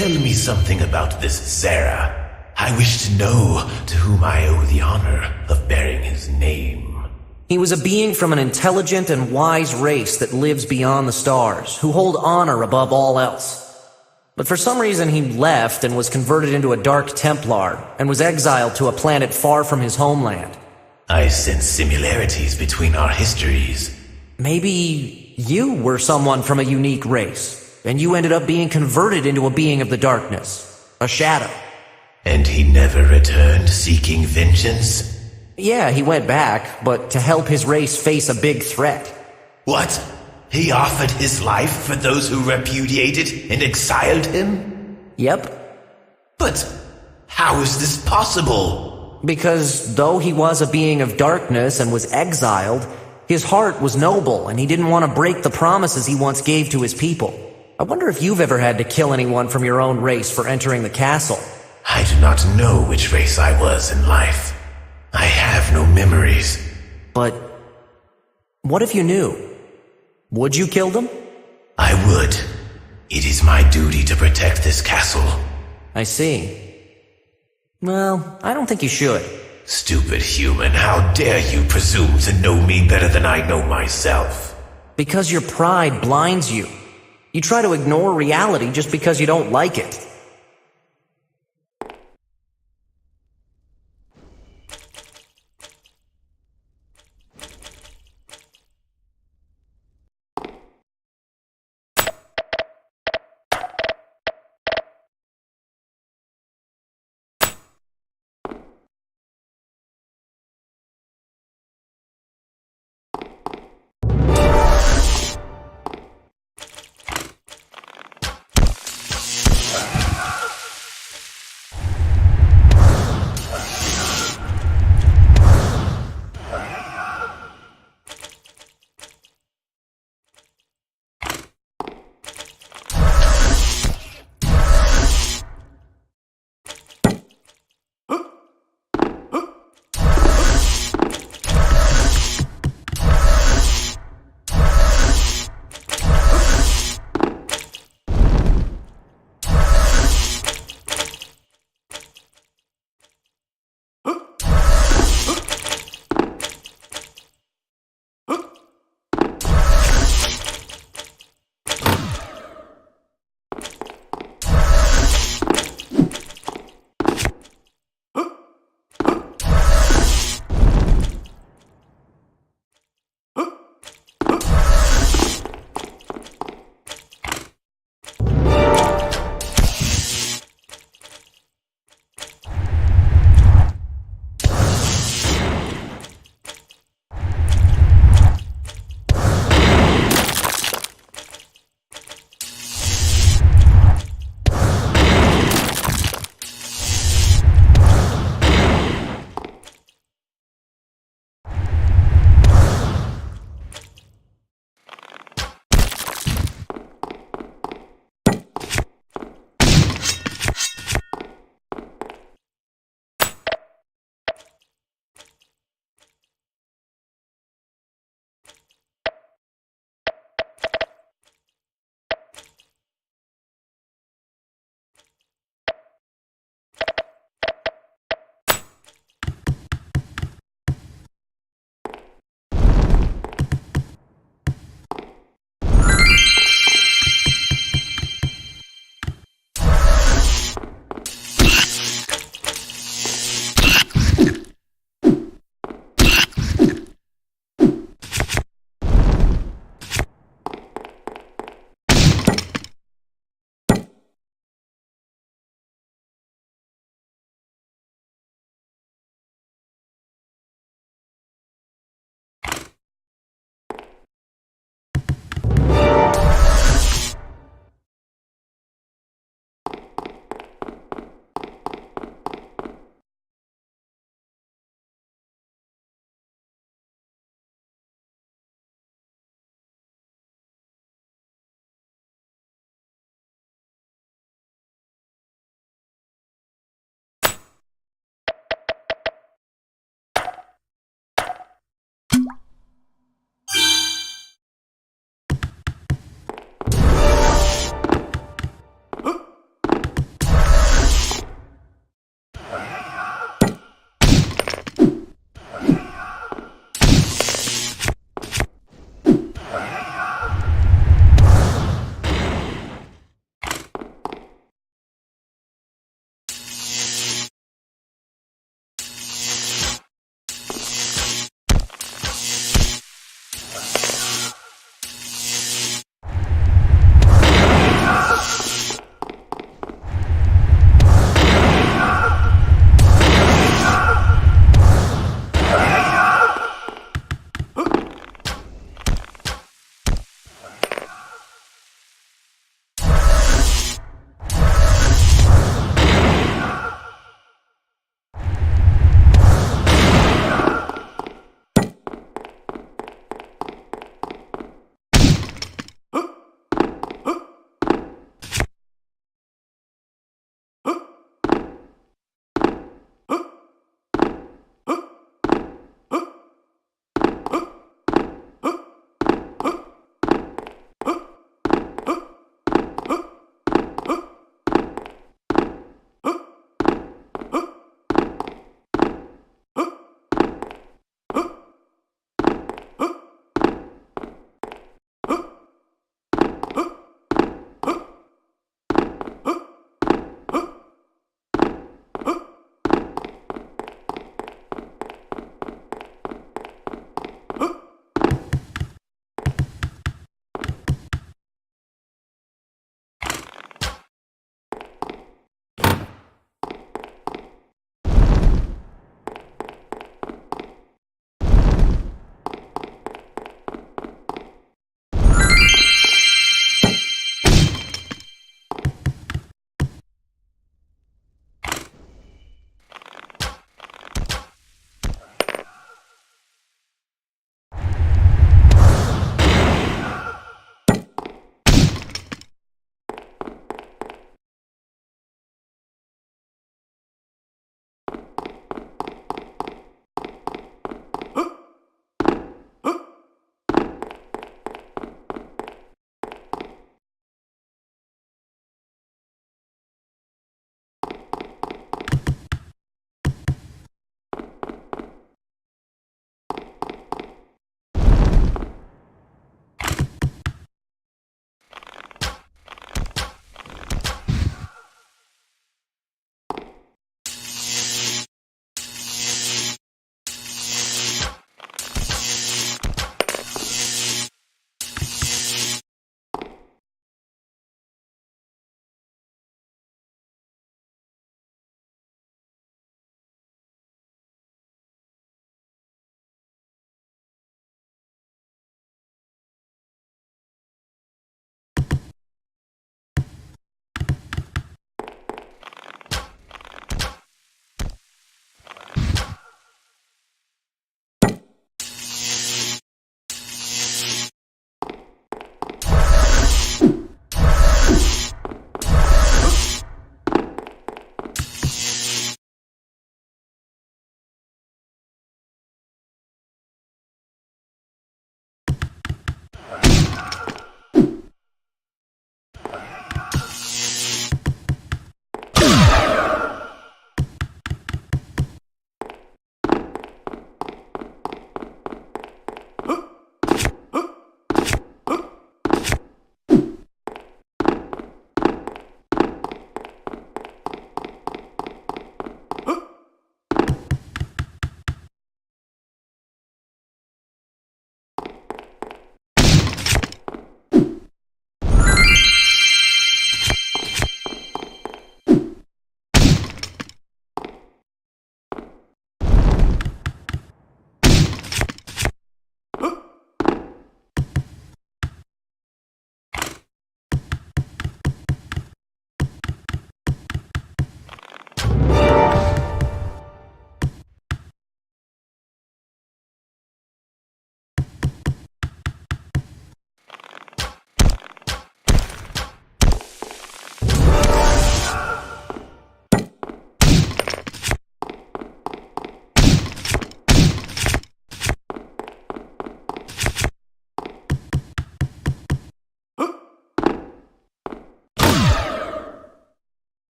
Tell me something about this Zara. I wish to know to whom I owe the honor of bearing his name. He was a being from an intelligent and wise race that lives beyond the stars, who hold honor above all else. But for some reason he left and was converted into a Dark Templar, and was exiled to a planet far from his homeland. I sense similarities between our histories. Maybe you were someone from a unique race, and you ended up being converted into a being of the darkness, a shadow. And he never returned seeking vengeance? Yeah, he went back, but to help his race face a big threat. What? He offered his life for those who repudiated and exiled him? Yep. But how is this possible? Because though he was a being of darkness and was exiled, his heart was noble and he didn't want to break the promises he once gave to his people. I wonder if you've ever had to kill anyone from your own race for entering the castle. I do not know which race I was in life. I have no memories. But what if you knew? Would you kill them? I would. It is my duty to protect this castle. I see. Well, I don't think you should. Stupid human, how dare you presume to know me better than I know myself? Because your pride blinds you. You try to ignore reality just because you don't like it.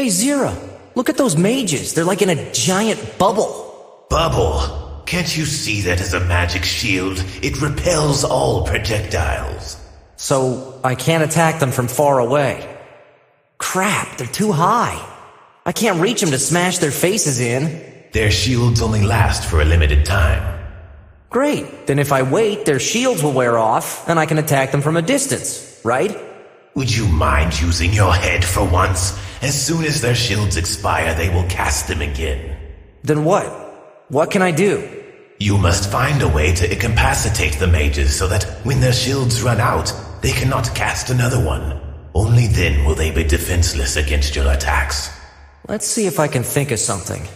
Hey, Zira, look at those mages. They're like in a giant bubble. Bubble? Can't you see that as a magic shield? It repels all projectiles. So I can't attack them from far away. Crap, they're too high. I can't reach them to smash their faces in. Their shields only last for a limited time. Great, then if I wait, their shields will wear off, and I can attack them from a distance, right? Would you mind using your head for once? As soon as their shields expire, they will cast them again. Then what? What can I do? You must find a way to incapacitate the mages so that when their shields run out, they cannot cast another one. Only then will they be defenseless against your attacks. Let's see if I can think of something.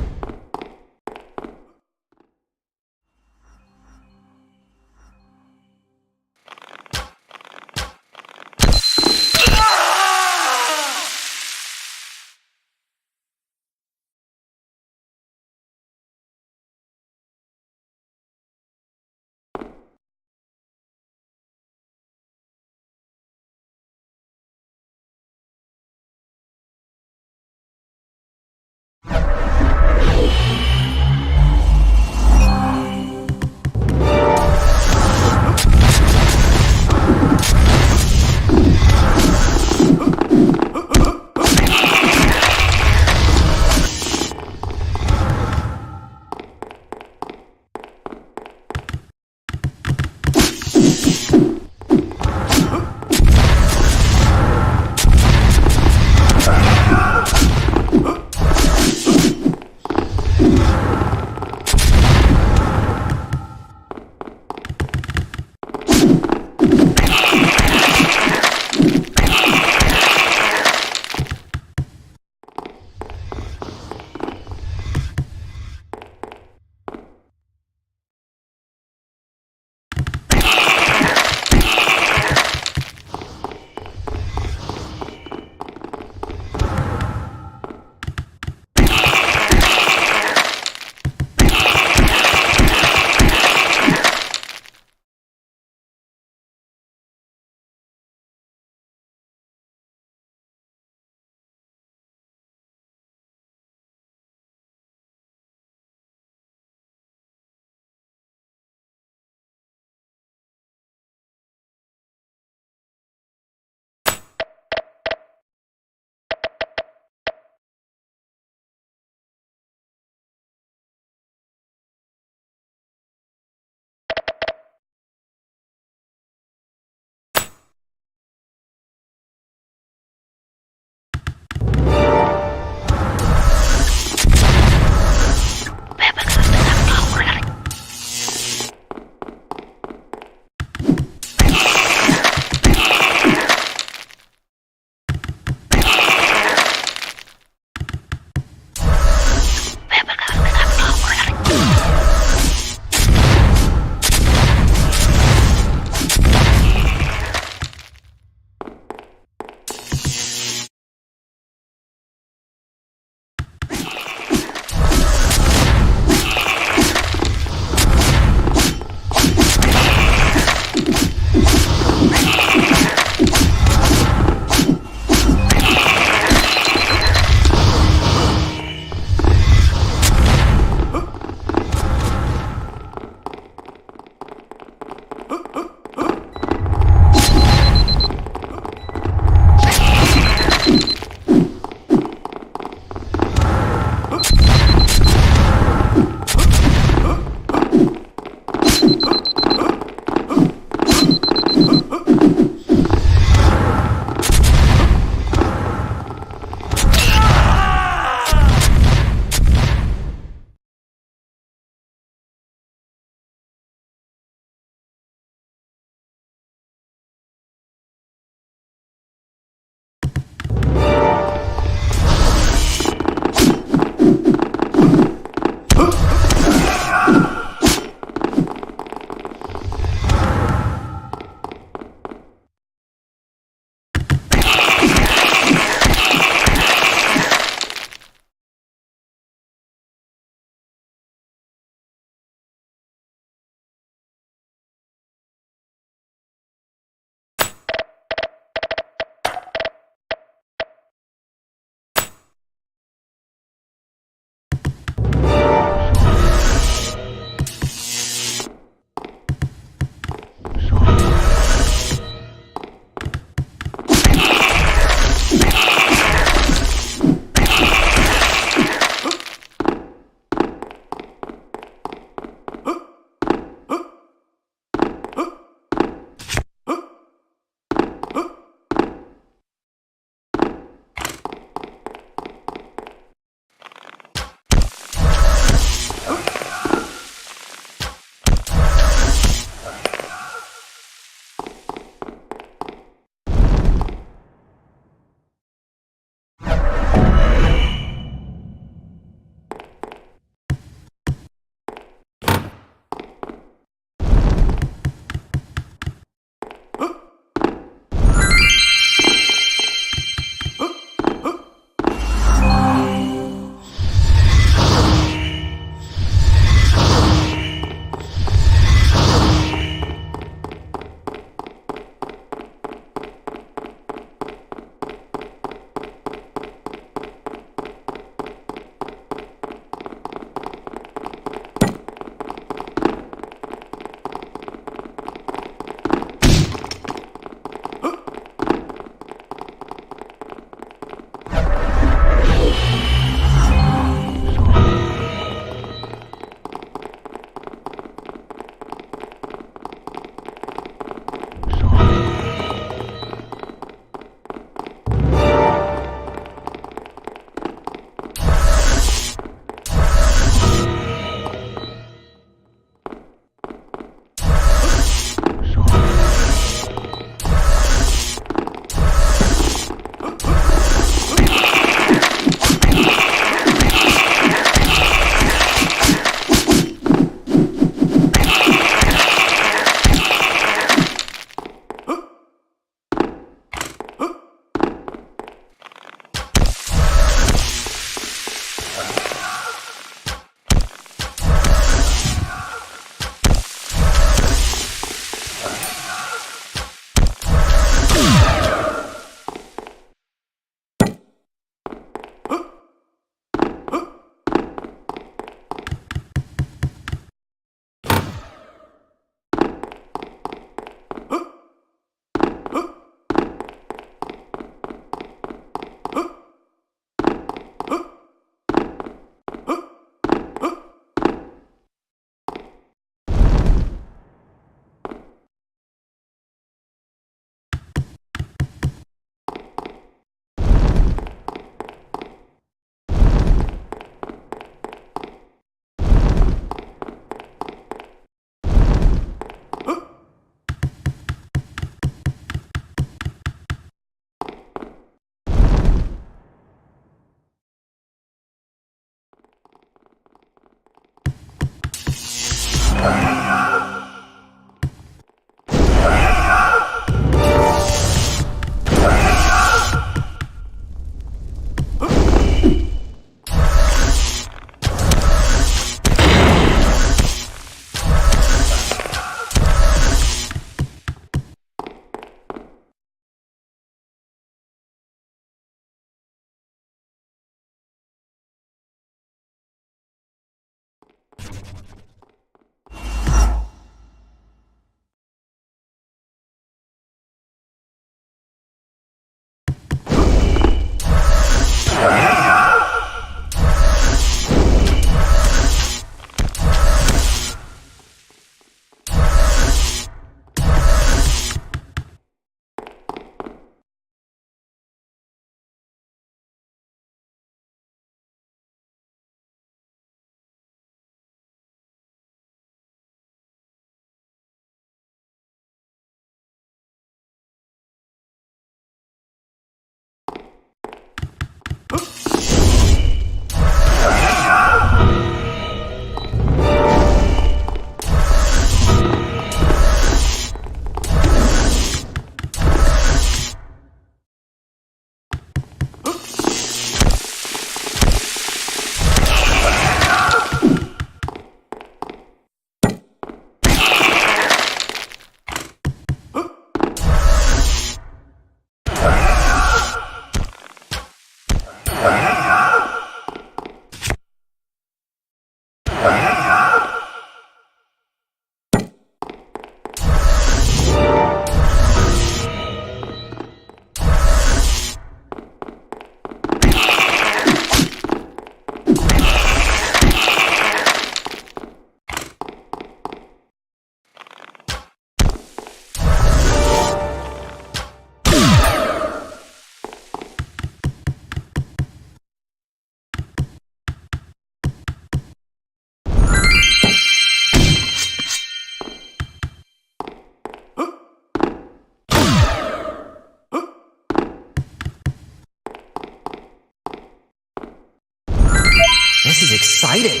This is exciting.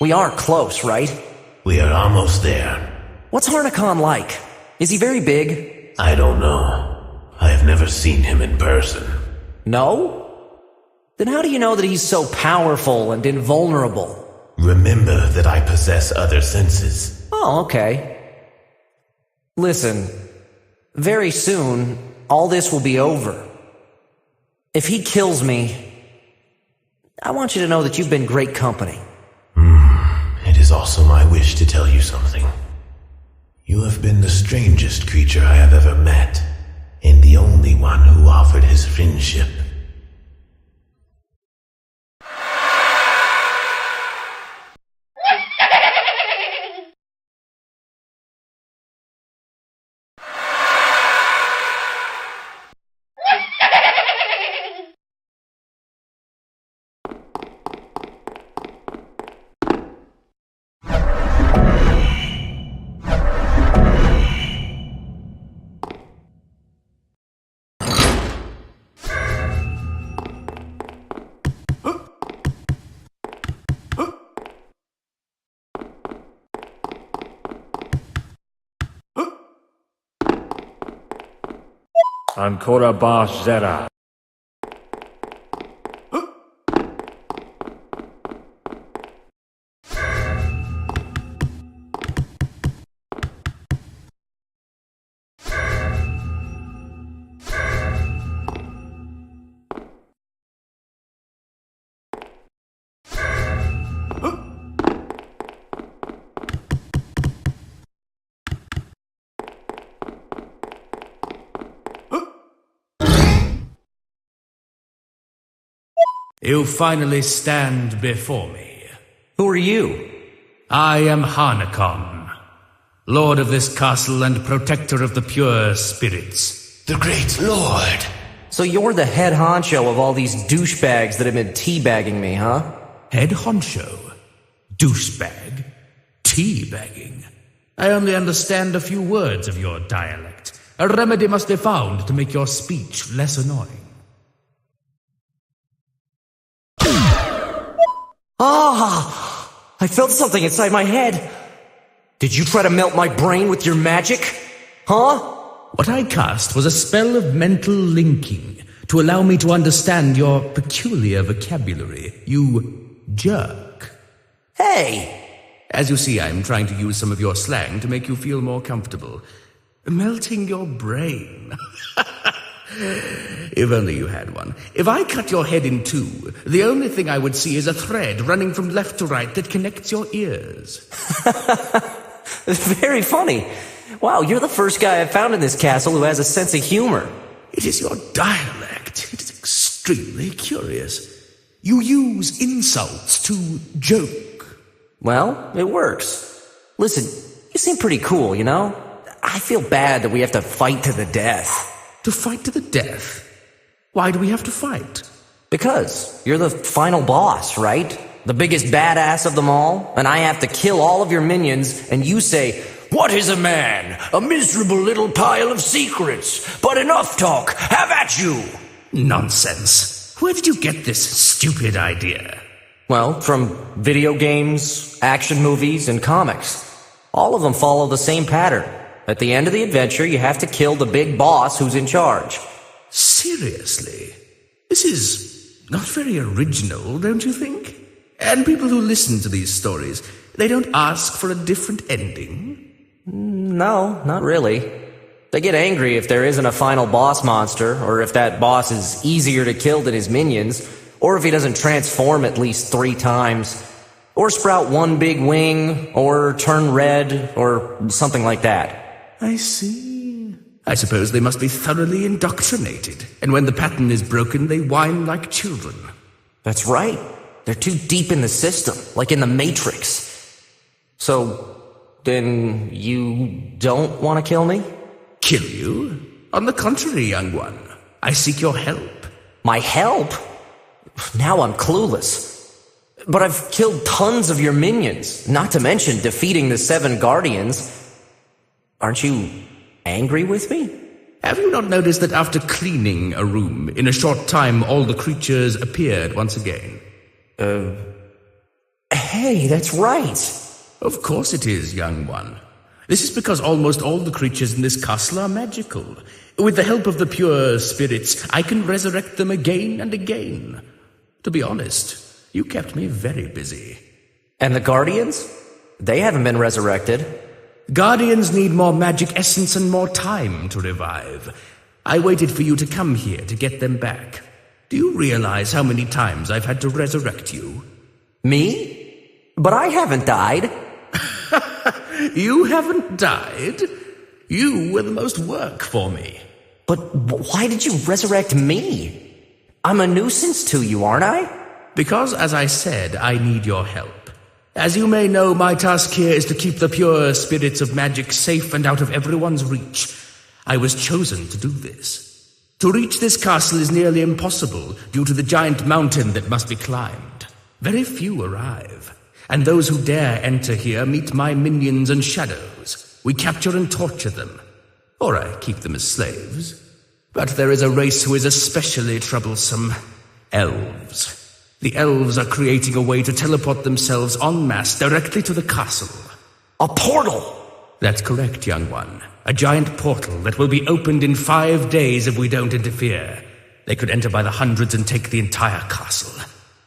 We are close, right? We are almost there. What's Harnakon like? Is he very big? I don't know. I have never seen him in person. No? Then how do you know that he's so powerful and invulnerable? Remember that I possess other senses. Oh, okay. Listen, very soon, all this will be over. If he kills me, I want you to know that you've been great company. It is also my wish to tell you something. You have been the strangest creature I have ever met, and the only one who offered his friendship. Ancora Bosch Zera. You finally stand before me. Who are you? I am Harnakon, lord of this castle and protector of the pure spirits. The great lord! So you're the head honcho of all these douchebags that have been teabagging me, huh? Head honcho? Douchebag? Teabagging? I only understand a few words of your dialect. A remedy must be found to make your speech less annoying. Ah! I felt something inside my head. Did you try to melt my brain with your magic? Huh? What I cast was a spell of mental linking to allow me to understand your peculiar vocabulary, you jerk. Hey! As you see, I'm trying to use some of your slang to make you feel more comfortable. Melting your brain. If only you had one. If I cut your head in two, the only thing I would see is a thread running from left to right that connects your ears. Very funny. Wow, you're the first guy I've found in this castle who has a sense of humor. It is your dialect. It is extremely curious. You use insults to joke. Well, it works. Listen, you seem pretty cool, you know? I feel bad that we have to fight to the death. To fight to the death? Why do we have to fight? Because you're the final boss, right? The biggest badass of them all, and I have to kill all of your minions, and you say, "What is a man? A miserable little pile of secrets. But enough talk, have at you!" Nonsense. Where did you get this stupid idea? Well, from video games, action movies, and comics. All of them follow the same pattern. At the end of the adventure, you have to kill the big boss who's in charge. Seriously? This is not very original, don't you think? And people who listen to these stories, they don't ask for a different ending? No, not really. They get angry if there isn't a final boss monster, or if that boss is easier to kill than his minions. Or if he doesn't transform at least 3 times. Or sprout one big wing, or turn red, or something like that. I see. I suppose they must be thoroughly indoctrinated, and when the pattern is broken, they whine like children. That's right. They're too deep in the system, like in the Matrix. So, then you don't want to kill me? Kill you? On the contrary, young one. I seek your help. My help? Now I'm clueless. But I've killed tons of your minions, not to mention defeating the 7 guardians. Aren't you angry with me? Have you not noticed that after cleaning a room, in a short time all the creatures appeared once again? Hey, that's right. Of course it is, young one. This is because almost all the creatures in this castle are magical. With the help of the pure spirits, I can resurrect them again and again. To be honest, you kept me very busy. And the guardians? They haven't been resurrected. Guardians need more magic essence and more time to revive. I waited for you to come here to get them back. Do you realize how many times I've had to resurrect you? Me? But I haven't died. You haven't died? You were the most work for me. But why did you resurrect me? I'm a nuisance to you, aren't I? Because, as I said, I need your help. As you may know, my task here is to keep the pure spirits of magic safe and out of everyone's reach. I was chosen to do this. To reach this castle is nearly impossible due to the giant mountain that must be climbed. Very few arrive, and those who dare enter here meet my minions and shadows. We capture and torture them, or I keep them as slaves. But there is a race who is especially troublesome. Elves. The elves are creating a way to teleport themselves en masse directly to the castle. A portal! That's correct, young one. A giant portal that will be opened in 5 days if we don't interfere. They could enter by the hundreds and take the entire castle.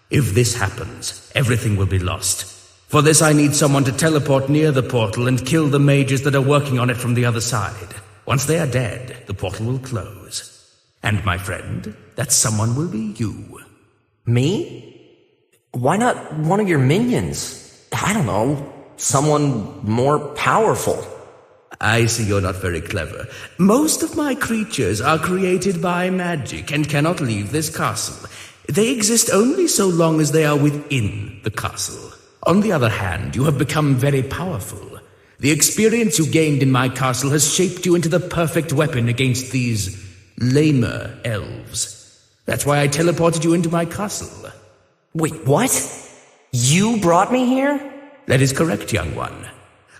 If this happens, everything will be lost. For this I need someone to teleport near the portal and kill the mages that are working on it from the other side. Once they are dead, the portal will close. And my friend, that someone will be you. Me? Why not one of your minions? I don't know. Someone more powerful. I see you're not very clever. Most of my creatures are created by magic and cannot leave this castle. They exist only so long as they are within the castle. On the other hand, you have become very powerful. The experience you gained in my castle has shaped you into the perfect weapon against these lamer elves. That's why I teleported you into my castle. Wait, what? You brought me here? That is correct, young one.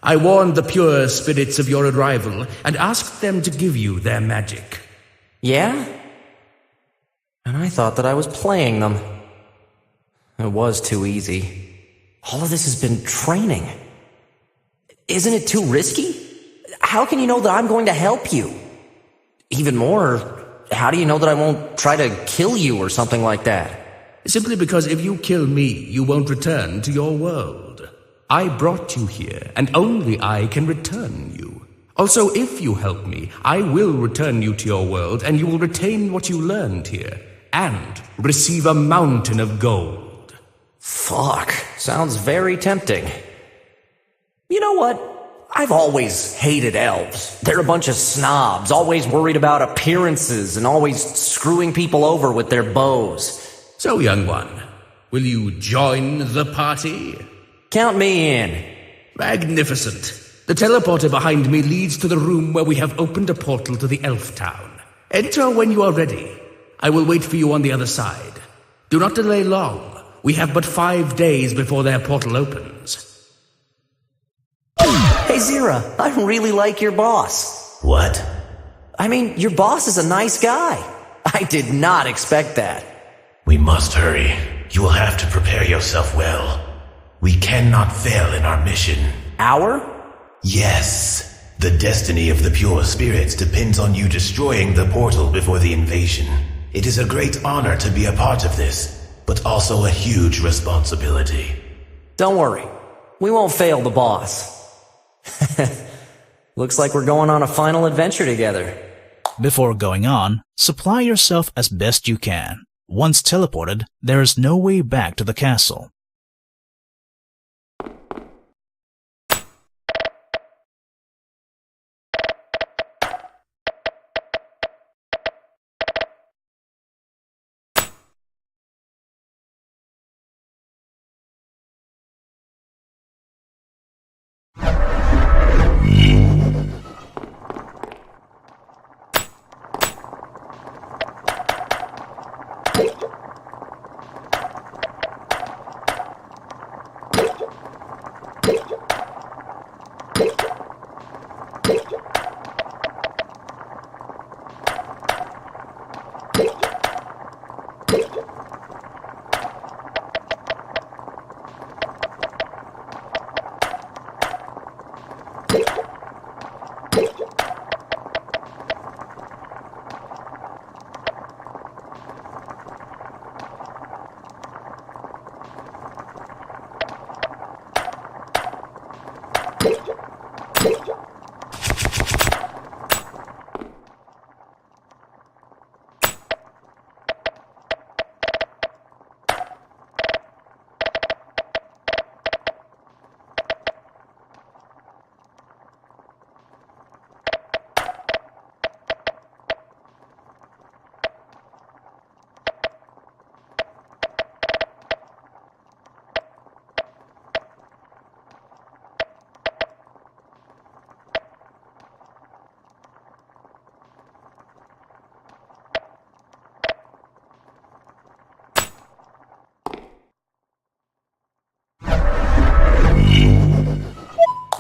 I warned the pure spirits of your arrival and asked them to give you their magic. Yeah? And I thought that I was playing them. It was too easy. All of this has been training. Isn't it too risky? How can you know that I'm going to help you? Even more, how do you know that I won't try to kill you or something like that? Simply because if you kill me, you won't return to your world. I brought you here, and only I can return you. Also, if you help me, I will return you to your world, and you will retain what you learned here, and receive a mountain of gold. Fuck, sounds very tempting. You know what? I've always hated elves. They're a bunch of snobs, always worried about appearances and always screwing people over with their bows. So, young one, will you join the party? Count me in. Magnificent. The teleporter behind me leads to the room where we have opened a portal to the elf town. Enter when you are ready. I will wait for you on the other side. Do not delay long. We have but 5 days before their portal opens. Hey, Zira, I really like your boss. What? I mean, your boss is a nice guy. I did not expect that. We must hurry. You will have to prepare yourself well. We cannot fail in our mission. Our? Yes. The destiny of the pure spirits depends on you destroying the portal before the invasion. It is a great honor to be a part of this, but also a huge responsibility. Don't worry. We won't fail the boss. Looks like we're going on a final adventure together. Before going on, supply yourself as best you can. Once teleported, there is no way back to the castle.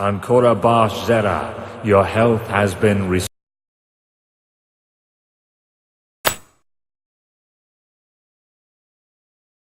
Ancora Bosch Zera, your health has been restored.